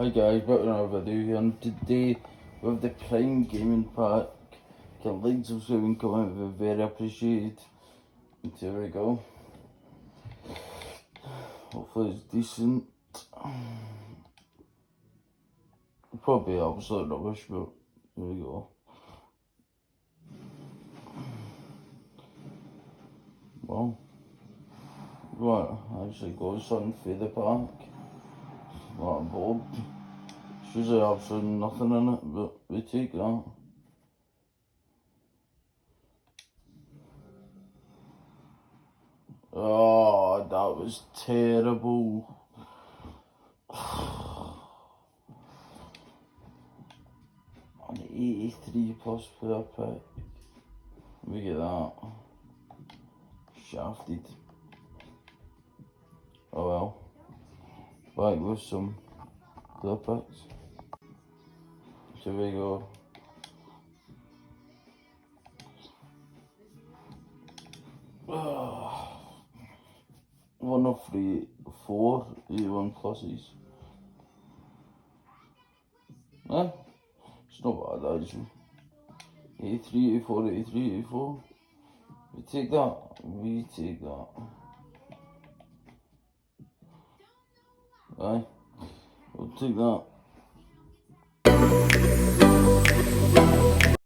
Hi guys, back with another video here, and today with the Prime Gaming Pack, the like, subscribe and comment would be very appreciated. And here we go. Hopefully it's decent. Probably absolute rubbish, but here we go. Well, right, actually goes something for the pack. Not a board. It's usually absolutely nothing in it, but we take that. Oh, that was terrible. An 83 plus player pick. Look at that. Shafted. Oh well. Back with some player picks. Here we go. One of three, 4 81 pluses. Eh? It's not bad actually. 83, 84, 83, 84. We take that. We take that. Aye. We'll take that.